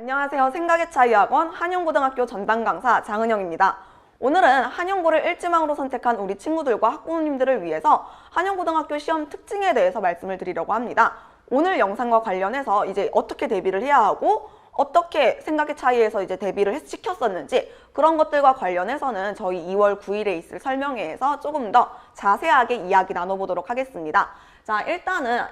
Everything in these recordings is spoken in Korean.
안녕하세요. 생각의 차이 학원 한영고등학교 전담 강사 장은영입니다. 오늘은 한영고를 일지망으로 선택한 우리 친구들과 학부모님들을 위해서 한영고등학교 시험 특징에 대해서 말씀을 드리려고 합니다. 오늘 영상과 관련해서 이제 어떻게 대비를 해야 하고 어떻게 생각의 차이에서 이제 대비를 시켰었는지 그런 것들과 관련해서는 저희 2월 9일에 있을 설명회에서 조금 더 자세하게 이야기 나눠보도록 하겠습니다. 자, 일단은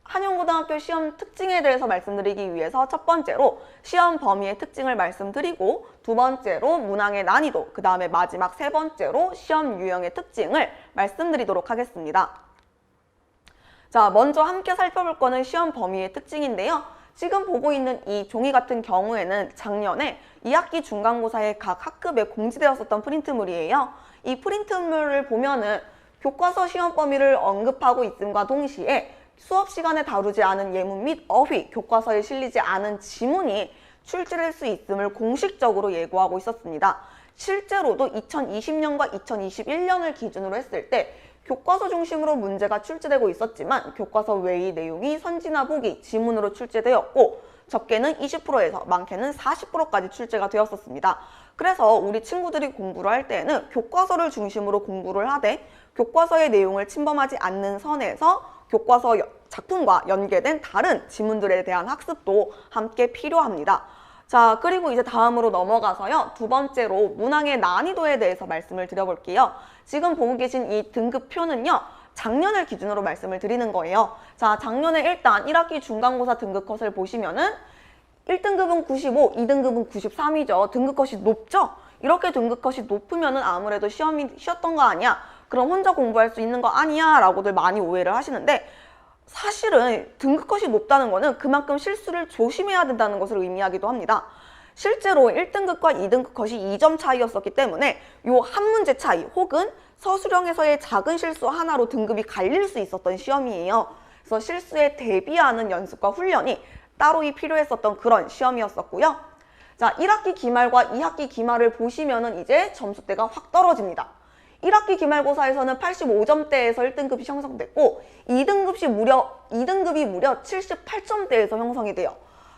한영고등학교 시험 특징에 대해서 말씀드리기 위해서 첫 번째로 시험 범위의 특징을 말씀드리고 두 번째로 문항의 난이도, 그 다음에 마지막 세 번째로 시험 유형의 특징을 말씀드리도록 하겠습니다. 자, 먼저 함께 살펴볼 거는 시험 범위의 특징인데요. 지금 보고 있는 이 종이 같은 경우에는 작년에 2학기 중간고사에 각 학급에 공지되었었던 프린트물이에요. 이 프린트물을 보면은 교과서 시험 범위를 언급하고 있음과 동시에 수업 시간에 다루지 않은 예문 및 어휘, 교과서에 실리지 않은 지문이 출제될 수 있음을 공식적으로 예고하고 있었습니다. 실제로도 2020년과 2021년을 기준으로 했을 때 교과서 중심으로 문제가 출제되고 있었지만 교과서 외의 내용이 선지나 보기, 지문으로 출제되었고 적게는 20%에서 많게는 40%까지 출제가 되었었습니다. 그래서 우리 친구들이 공부를 할 때에는 교과서를 중심으로 공부를 하되 교과서의 내용을 침범하지 않는 선에서 교과서 작품과 연계된 다른 지문들에 대한 학습도 함께 필요합니다. 자, 그리고 이제 다음으로 넘어가서요. 두 번째로 문항의 난이도에 대해서 말씀을 드려볼게요. 지금 보고 계신 이 등급표는요. 작년을 기준으로 말씀을 드리는 거예요. 자, 작년에 일단 1학기 중간고사 등급컷을 보시면은 1등급은 95, 2등급은 93이죠. 등급컷이 높죠? 이렇게 등급컷이 높으면은 아무래도 시험이 쉬웠던 거 아니야? 그럼 혼자 공부할 수 있는 거 아니야? 라고들 많이 오해를 하시는데 사실은 등급컷이 높다는 거는 그만큼 실수를 조심해야 된다는 것을 의미하기도 합니다. 실제로 1등급과 2등급 컷이 2점 차이였었기 때문에 요 한 문제 차이 혹은 서술형에서의 작은 실수 하나로 등급이 갈릴 수 있었던 시험이에요. 그래서 실수에 대비하는 연습과 훈련이 따로 필요했었던 그런 시험이었었고요. 자, 1학기 기말과 2학기 기말을 보시면은 이제 점수대가 확 떨어집니다. 1학기 기말고사에서는 85점대에서 1등급이 형성됐고 2등급이 무려 78점대에서 형성이 돼요.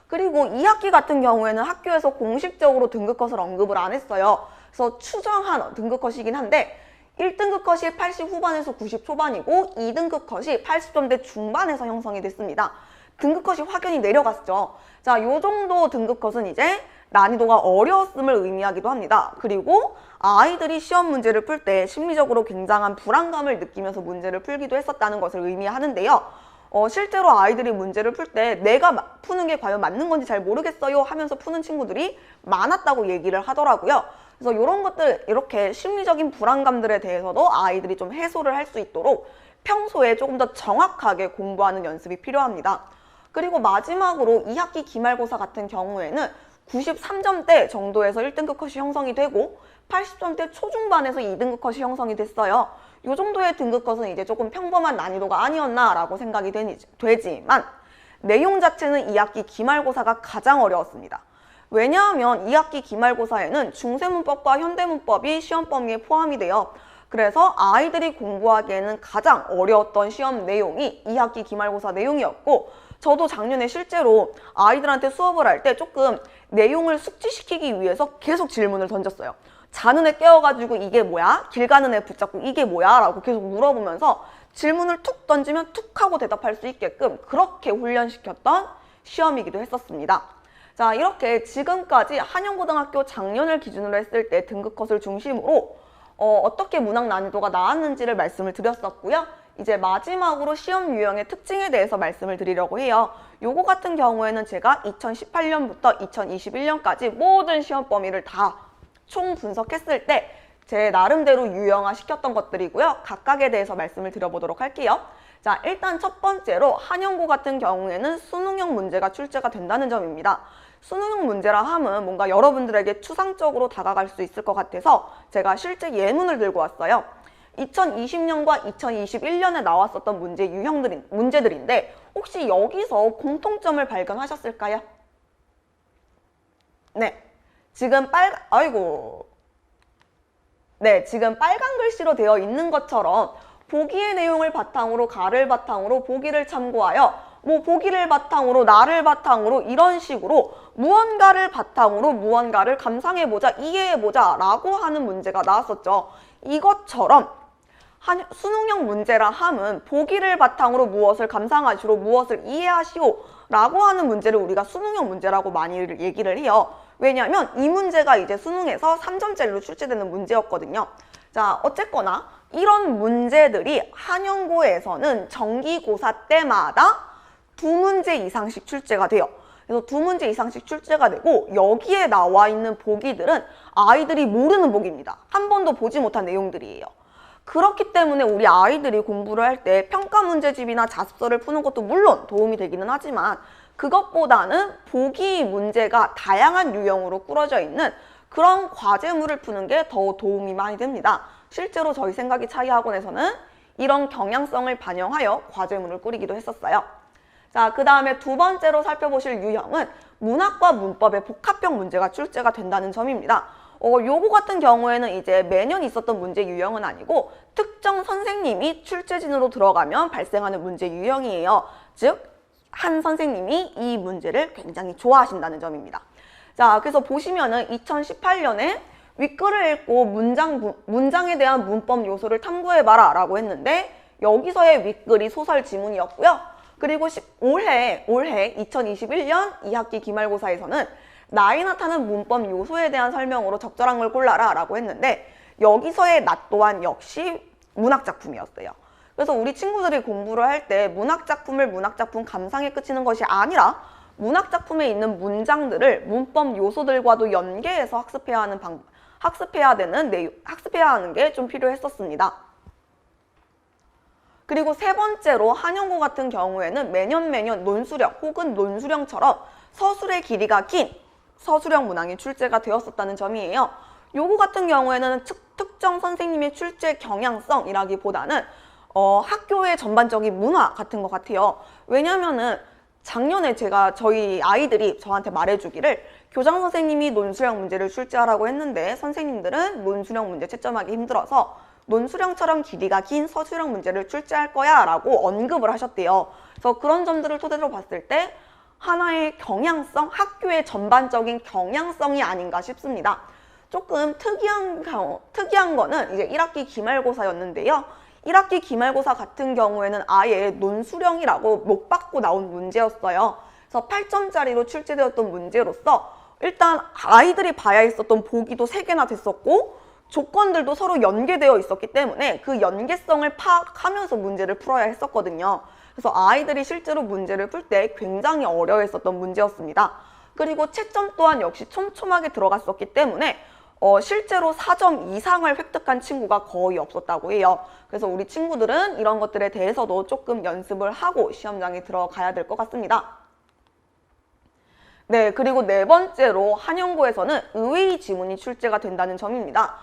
그리고 2학기 같은 경우에는 학교에서 공식적으로 등급컷을 언급을 안 했어요. 그래서 추정한 등급컷이긴 한데 1등급 컷이 80 후반에서 90 초반이고 2등급 컷이 80점대 중반에서 형성이 됐습니다. 등급 컷이 확연히 내려갔죠. 자, 요 정도 등급 컷은 이제 난이도가 어려웠음을 의미하기도 합니다. 그리고 아이들이 시험 문제를 풀 때 심리적으로 굉장한 불안감을 느끼면서 문제를 풀기도 했었다는 것을 의미하는데요. 실제로 아이들이 문제를 풀 때 내가 푸는 게 과연 맞는 건지 잘 모르겠어요 하면서 푸는 친구들이 많았다고 얘기를 하더라고요. 그래서 이런 것들, 이렇게 심리적인 불안감들에 대해서도 아이들이 좀 해소를 할 수 있도록 평소에 조금 더 정확하게 공부하는 연습이 필요합니다. 그리고 마지막으로 2학기 기말고사 같은 경우에는 93점대 정도에서 1등급 컷이 형성이 되고 80점대 초중반에서 2등급 컷이 형성이 됐어요. 이 정도의 등급 컷은 이제 조금 평범한 난이도가 아니었나 라고 생각이 되지만 내용 자체는 2학기 기말고사가 가장 어려웠습니다. 왜냐하면 2학기 기말고사에는 중세문법과 현대문법이 시험 범위에 포함이 돼요. 그래서 아이들이 공부하기에는 가장 어려웠던 시험 내용이 2학기 기말고사 내용이었고 저도 작년에 실제로 아이들한테 수업을 할 때 조금 내용을 숙지시키기 위해서 계속 질문을 던졌어요. 자는 애 깨워가지고 이게 뭐야? 길 가는 애 붙잡고 이게 뭐야? 라고 계속 물어보면서 질문을 툭 던지면 툭 하고 대답할 수 있게끔 그렇게 훈련시켰던 시험이기도 했었습니다. 자, 이렇게 지금까지 한영고등학교 작년을 기준으로 했을 때 등급컷을 중심으로 어떻게 문항 난이도가 나왔는지를 말씀을 드렸었고요. 이제 마지막으로 시험 유형의 특징에 대해서 말씀을 드리려고 해요. 요거 같은 경우에는 제가 2018년부터 2021년까지 모든 시험 범위를 다 총 분석했을 때 제 나름대로 유형화 시켰던 것들이고요. 각각에 대해서 말씀을 드려보도록 할게요. 자, 일단 첫 번째로 한영고 같은 경우에는 수능형 문제가 출제가 된다는 점입니다. 수능형 문제라 함은 뭔가 여러분들에게 추상적으로 다가갈 수 있을 것 같아서 제가 실제 예문을 들고 왔어요. 2020년과 2021년에 나왔었던 문제들인데 혹시 여기서 공통점을 발견하셨을까요? 네, 지금 지금 빨간 글씨로 되어 있는 것처럼 보기의 내용을 바탕으로 가를 바탕으로 보기를 참고하여 뭐 보기를 바탕으로 나를 바탕으로 이런 식으로 무언가를 바탕으로 무언가를 감상해보자, 이해해보자 라고 하는 문제가 나왔었죠. 이것처럼 수능형 문제라 함은 보기를 바탕으로 무엇을 감상하시오, 무엇을 이해하시오 라고 하는 문제를 우리가 수능형 문제라고 많이 얘기를 해요. 왜냐하면 이 문제가 이제 수능에서 3점짜리로 출제되는 문제였거든요. 자, 어쨌거나 이런 문제들이 한영고에서는 정기고사 때마다 2문제 이상씩 출제가 돼요. 그래서 2문제 이상씩 출제가 되고 여기에 나와 있는 보기들은 아이들이 모르는 보기입니다. 한 번도 보지 못한 내용들이에요. 그렇기 때문에 우리 아이들이 공부를 할 때 평가 문제집이나 자습서를 푸는 것도 물론 도움이 되기는 하지만 그것보다는 보기 문제가 다양한 유형으로 꾸려져 있는 그런 과제물을 푸는 게 더 도움이 많이 됩니다. 실제로 저희 생각이 차이학원에서는 이런 경향성을 반영하여 과제물을 꾸리기도 했었어요. 자, 그 다음에 두 번째로 살펴보실 유형은 문학과 문법의 복합형 문제가 출제가 된다는 점입니다. 요거 같은 경우에는 이제 매년 있었던 문제 유형은 아니고 특정 선생님이 출제진으로 들어가면 발생하는 문제 유형이에요. 즉, 한 선생님이 이 문제를 굉장히 좋아하신다는 점입니다. 자, 그래서 보시면은 2018년에 윗글을 읽고 문장에 대한 문법 요소를 탐구해봐라 라고 했는데 여기서의 윗글이 소설 지문이었고요. 그리고 올해 2021년 2학기 기말고사에서는 나에 나타나는 문법 요소에 대한 설명으로 적절한 걸 골라라 라고 했는데 여기서의 나 또한 역시 문학작품이었어요. 그래서 우리 친구들이 공부를 할 때 문학작품을 문학작품 감상에 그치는 것이 아니라 문학작품에 있는 문장들을 문법 요소들과도 연계해서 학습해야 하는 게 좀 필요했었습니다. 그리고 세 번째로 한영고 같은 경우에는 매년 논수령 혹은 논수령처럼 서술의 길이가 긴 서술형 문항이 출제가 되었었다는 점이에요. 요거 같은 경우에는 특정 선생님의 출제 경향성이라기보다는 학교의 전반적인 문화 같은 것 같아요. 왜냐면은 작년에 저희 아이들이 저한테 말해주기를 교장 선생님이 논수령 문제를 출제하라고 했는데 선생님들은 논수령 문제 채점하기 힘들어서 논수령처럼 길이가 긴 서술형 문제를 출제할 거야 라고 언급을 하셨대요. 그래서 그런 점들을 토대로 봤을 때 하나의 경향성, 학교의 전반적인 경향성이 아닌가 싶습니다. 조금 특이한 거는 이제 1학기 기말고사였는데요. 1학기 기말고사 같은 경우에는 아예 논수령이라고 못 받고 나온 문제였어요. 그래서 8점짜리로 출제되었던 문제로서 일단 아이들이 봐야 했었던 보기도 3개나 됐었고 조건들도 서로 연계되어 있었기 때문에 그 연계성을 파악하면서 문제를 풀어야 했었거든요. 그래서 아이들이 실제로 문제를 풀 때 굉장히 어려워했었던 문제였습니다. 그리고 채점 또한 역시 촘촘하게 들어갔었기 때문에 실제로 4점 이상을 획득한 친구가 거의 없었다고 해요. 그래서 우리 친구들은 이런 것들에 대해서도 조금 연습을 하고 시험장에 들어가야 될 것 같습니다. 네, 그리고 네 번째로 한영고에서는 의외의 지문이 출제가 된다는 점입니다.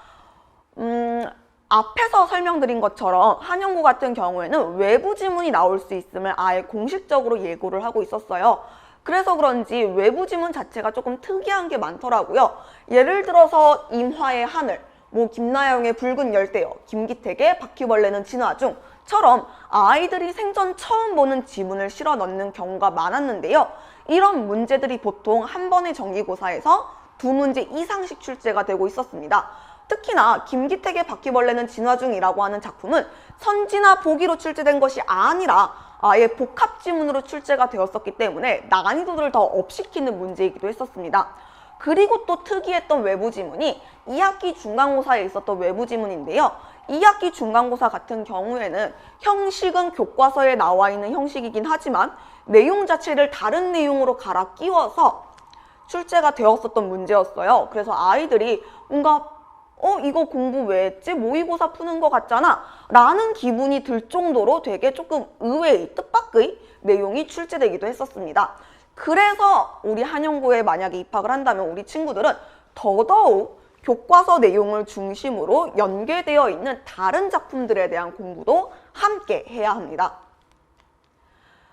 앞에서 설명드린 것처럼 한영고 같은 경우에는 외부 지문이 나올 수 있음을 아예 공식적으로 예고를 하고 있었어요. 그래서 그런지 외부 지문 자체가 조금 특이한 게 많더라고요. 예를 들어서 임화의 하늘, 김나영의 붉은 열대어, 김기택의 바퀴벌레는 진화 중처럼 아이들이 생전 처음 보는 지문을 실어 넣는 경우가 많았는데요. 이런 문제들이 보통 한 번의 정기고사에서 2문제 이상씩 출제가 되고 있었습니다. 특히나 김기택의 바퀴벌레는 진화 중이라고 하는 작품은 선지나 보기로 출제된 것이 아니라 아예 복합 지문으로 출제가 되었었기 때문에 난이도를 더 업시키는 문제이기도 했었습니다. 그리고 또 특이했던 외부 지문이 2학기 중간고사에 있었던 외부 지문인데요. 2학기 중간고사 같은 경우에는 형식은 교과서에 나와 있는 형식이긴 하지만 내용 자체를 다른 내용으로 갈아 끼워서 출제가 되었었던 문제였어요. 그래서 아이들이 뭔가 이거 공부 왜 했지? 모의고사 푸는 것 같잖아 라는 기분이 들 정도로 되게 조금 의외의 뜻밖의 내용이 출제되기도 했었습니다. 그래서 우리 한영고에 만약에 입학을 한다면 우리 친구들은 더더욱 교과서 내용을 중심으로 연계되어 있는 다른 작품들에 대한 공부도 함께 해야 합니다.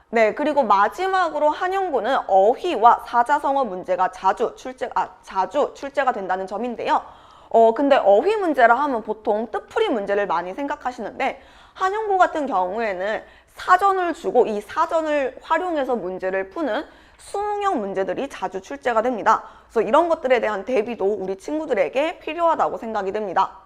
네, 그리고 마지막으로 한영고는 어휘와 사자성어 문제가 자주 출제가 된다는 점인데요. 근데 어휘 문제라 하면 보통 뜻풀이 문제를 많이 생각하시는데 한영고 같은 경우에는 사전을 주고 이 사전을 활용해서 문제를 푸는 수능형 문제들이 자주 출제가 됩니다. 그래서 이런 것들에 대한 대비도 우리 친구들에게 필요하다고 생각이 됩니다.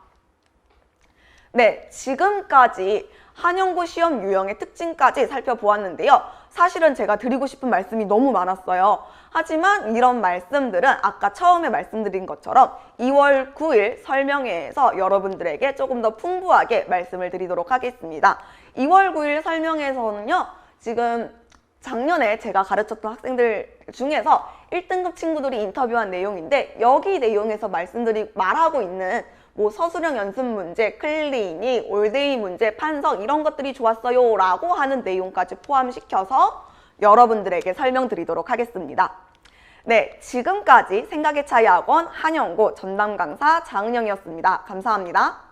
네, 지금까지 한영고 시험 유형의 특징까지 살펴보았는데요. 사실은 제가 드리고 싶은 말씀이 너무 많았어요. 하지만 이런 말씀들은 아까 처음에 말씀드린 것처럼 2월 9일 설명회에서 여러분들에게 조금 더 풍부하게 말씀을 드리도록 하겠습니다. 2월 9일 설명회에서는요, 지금 작년에 제가 가르쳤던 학생들 중에서 1등급 친구들이 인터뷰한 내용인데, 여기 내용에서 말하고 있는 뭐 서술형 연습 문제, 클리닉, 올데이 문제, 판석 이런 것들이 좋았어요 라고 하는 내용까지 포함시켜서 여러분들에게 설명드리도록 하겠습니다. 네, 지금까지 생각의 차이 학원 한영고 전담 강사 장은영이었습니다. 감사합니다.